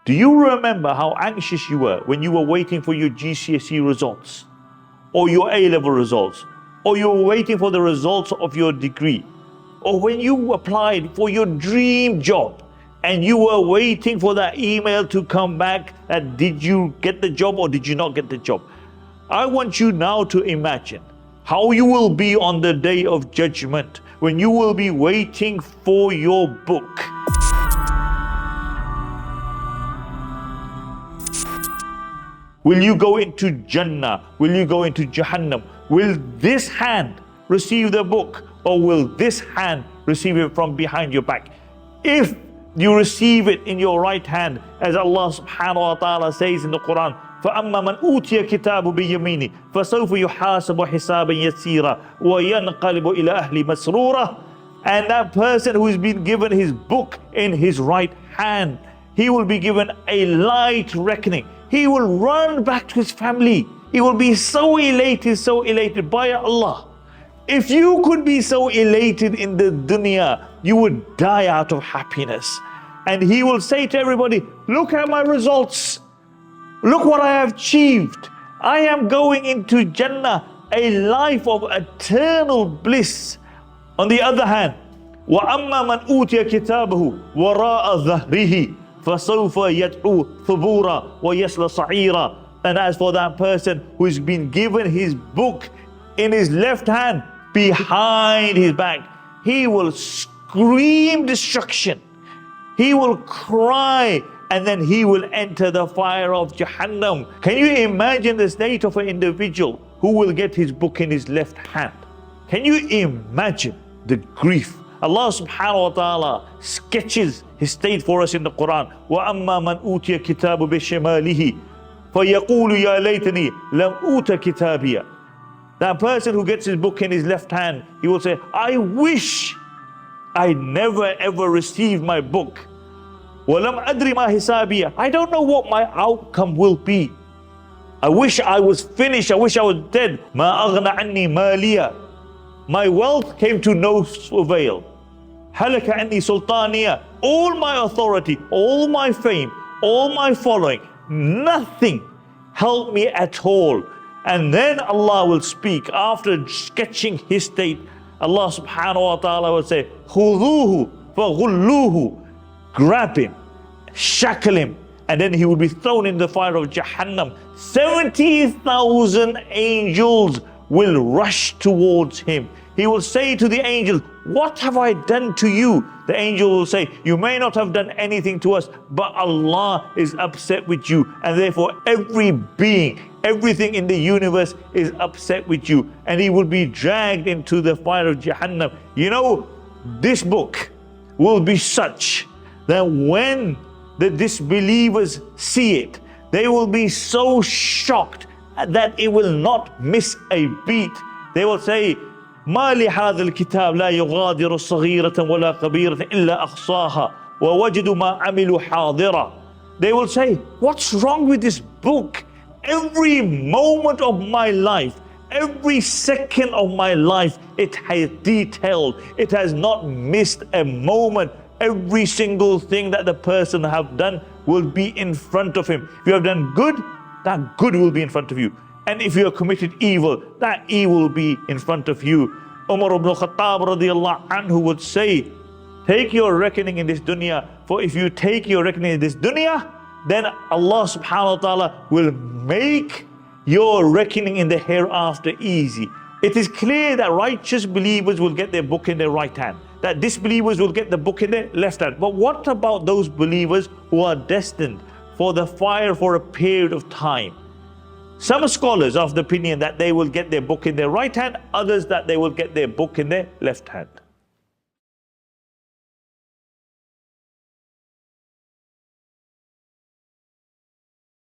Do you remember how anxious you were when you were waiting for your GCSE results, or your A-level results, or you were waiting for the results of your degree, or when you applied for your dream job and you were waiting for that email to come back that did you get the job or did you not get the job? I want you now to imagine how you will be on the day of judgment when you will be waiting for your book. Will you go into Jannah? Will you go into Jahannam? Will this hand receive the book, or will this hand receive it from behind your back? If you receive it in your right hand, as Allah subhanahu wa ta'ala says in the Quran, فَأَمَّا مَنْ أُوتِيَ كِتَابُ بِيَمِينِهِ فَسَوْفَ يُحَاسَبُ حِسَابًا يَسِيرًا وَيَنْقَلِبُ إِلَى أَهْلِ مَسْرُورًا. And that person who has been given his book in his right hand, he will be given a light reckoning. He will run back to his family. He will be so elated by Allah. If you could be so elated in the dunya, you would die out of happiness. And he will say to everybody, look at my results. Look what I have achieved. I am going into Jannah, a life of eternal bliss. On the other hand, وَأَمَّا مَنْ أُوتِيَ كِتَابَهُ وَرَاءَ ظَهْرِهِ فَسَوْفَ يَدْعُو ثُبُورًا وَيَصْلَى سَعِيرًا. And as for that person who has been given his book in his left hand, behind his back, he will scream destruction. He will cry, and then he will enter the fire of Jahannam. Can you imagine the state of an individual who will get his book in his left hand? Can you imagine the grief? Allah subhanahu wa ta'ala sketches his state for us in the Quran. وَأَمَّا مَنْ أُوتِيَ كِتَابُ بِشِمَالِهِ فَيَقُولُ يَا لَيْتَنِي لَمْ أُوتَ كِتَابِيَ. That person who gets his book in his left hand, he will say, I wish I never ever received my book. وَلَمْ أَدْرِ مَا حِسَابِيَ. I don't know what my outcome will be. I wish I was finished. I wish I was dead. مَا أَغْنَ عَنِّي مَالِيَ. My wealth came to no avail. هَلَكَ عَنِّي سُلْطَانِيَ. All my authority, all my fame, all my following, nothing helped me at all. And then Allah will speak after sketching his state. Allah subhanahu wa ta'ala will say, خُذُوهُ فَغُلُّوهُ. Grab him, shackle him, and then he will be thrown in the fire of Jahannam. 70,000 angels will rush towards him. He will say to the angels, what have I done to you? The angel will say, you may not have done anything to us, but Allah is upset with you, and therefore every being, everything in the universe is upset with you, and he will be dragged into the fire of Jahannam. You know, this book will be such that when the disbelievers see it, they will be so shocked that it will not miss a beat. They will say, ما لهذا الكتاب لا يغادر صغيرة ولا كبيرة إلا أحصاها ووجدوا ما عملوا حاضرا. They will say, what's wrong with this book? Every moment of my life, every second of my life, it has detailed. It has not missed a moment. Every single thing that the person have done will be in front of him. If you have done good, that good will be in front of you. And if you have committed evil, that evil will be in front of you. Umar ibn Khattab radiyallahu anhu would say, take your reckoning in this dunya, for if you take your reckoning in this dunya, then Allah subhanahu wa ta'ala will make your reckoning in the hereafter easy. It is clear that righteous believers will get their book in their right hand, that disbelievers will get the book in their left hand. But what about those believers who are destined for the fire for a period of time? Some scholars are of the opinion that they will get their book in their right hand, others that they will get their book in their left hand.